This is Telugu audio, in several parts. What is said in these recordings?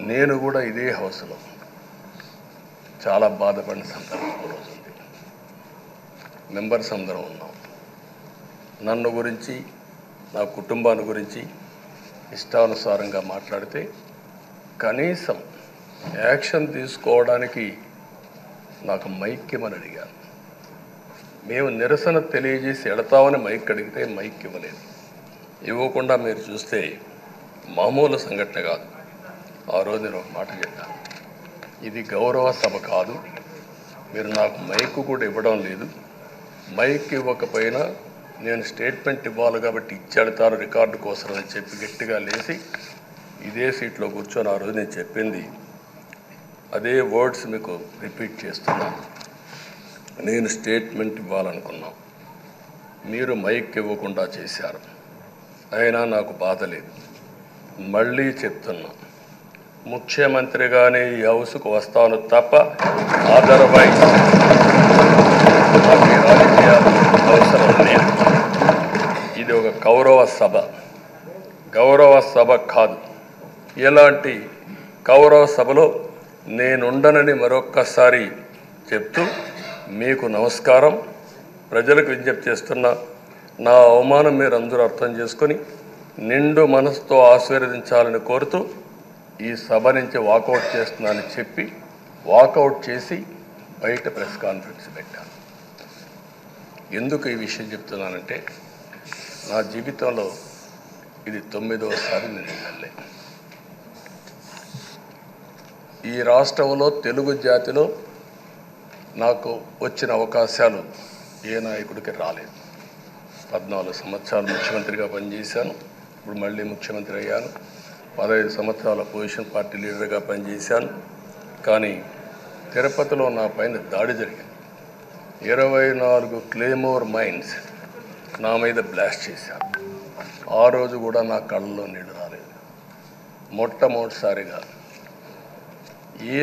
నేను కూడా ఇదే హౌస్లో చాలా బాధపడిన సందర్భం రోజు ఉంది. మెంబర్స్ అందరం ఉన్నాం. నన్ను గురించి నా కుటుంబాన్ని గురించి ఇష్టానుసారంగా మాట్లాడితే కనీసం యాక్షన్ తీసుకోవడానికి నాకు మైక్ ఇవ్వమని అడిగాను. మేము నిరసన తెలియజేసి వెళతామని మైక్ అడిగితే మైక్ ఇవ్వలేదు. ఇవ్వకుండా మీరు చూస్తే మామూలు సంఘటన కాదు. ఆ రోజు నేను ఒక మాట చెప్పాను, ఇది గౌరవ సభ కాదు, మీరు నాకు మైక్ కూడా ఇవ్వడం లేదు, మైక్ ఇవ్వకపోయినా నేను స్టేట్మెంట్ ఇవ్వాలి కాబట్టి ఇచ్చెడతాను రికార్డు కోసం అని చెప్పి గట్టిగా లేచి ఇదే సీట్లో కూర్చొని ఆ రోజు నేను చెప్పింది అదే వర్డ్స్ మీకు రిపీట్ చేస్తున్నాను. నేను స్టేట్మెంట్ ఇవ్వాలనుకున్నాను, మీరు మైక్ ఇవ్వకుండా చేశారు. అయినా నాకు బాధ లేదు. మళ్ళీ చెప్తున్నా, ముఖ్యమంత్రిగానే ఈ హౌస్కు వస్తాను తప్ప అదర్వైజ్ నాకు రాజకీయాలు అవసరం లేదు. ఇది ఒక గౌరవ సభ కాదు. ఇలాంటి గౌరవ సభలో నేనుండనని మరొక్కసారి చెప్తూ మీకు నమస్కారం. ప్రజలకు విజ్ఞప్తి చేస్తున్నా, నా అవమానం మీరు అందరూ అర్థం చేసుకొని నిండు మనసుతో ఆశీర్వదించాలని కోరుతూ ఈ సభ నుంచి వాకౌట్ చేస్తున్నానని చెప్పి వాకౌట్ చేసి బయట ప్రెస్ కాన్ఫరెన్స్ పెట్టాను. ఎందుకు ఈ విషయం చెప్తున్నానంటే నా జీవితంలో ఇది 9వసారి నేను ఎమ్మెల్యే. ఈ రాష్ట్రంలో తెలుగు జాతిలో నాకు వచ్చిన అవకాశాలు ఏ నాయకుడికి రాలేదు. 14 సంవత్సరాలు ముఖ్యమంత్రిగా పనిచేశాను. ఇప్పుడు మళ్ళీ ముఖ్యమంత్రి అయ్యాను. 15 సంవత్సరాల పొజిషన్ పార్టీ లీడర్గా పనిచేశాను. కానీ తిరుపతిలో నా పైన దాడి జరిగింది. 24 క్లేమోర్ మైన్స్ నా మీద బ్లాస్ట్ చేశారు. ఆ రోజు కూడా నా కళ్ళలో నీళ్ళు రాలేదు. మొట్టమొదటిసారిగా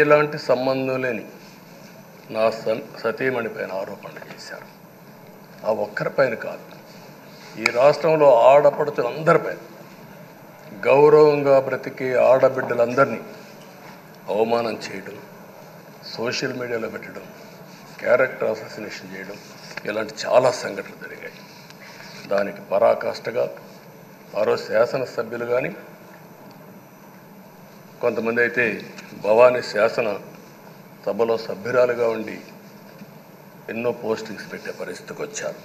ఎలాంటి సంబంధం లేని నా సతీమణి పైన ఆరోపణలు చేశారు. ఆ ఒక్కరిపైన కాదు, ఈ రాష్ట్రంలో ఆడపడుతులందరిపైన, గౌరవంగా బ్రతికే ఆడబిడ్డలందరినీ అవమానం చేయడం, సోషల్ మీడియాలో పెట్టడం, క్యారెక్టర్ అసాసినేషన్ చేయడం, ఇలాంటి చాలా సంఘటనలు జరిగాయి. దానికి పరాకాష్ఠగా మరో శాసనసభ్యులు కానీ కొంతమంది అయితే భవానీ శాసన సభలో సభ్యురాలుగా ఉండి ఎన్నో పోస్టింగ్స్ పెట్టే పరిస్థితికి వచ్చారు.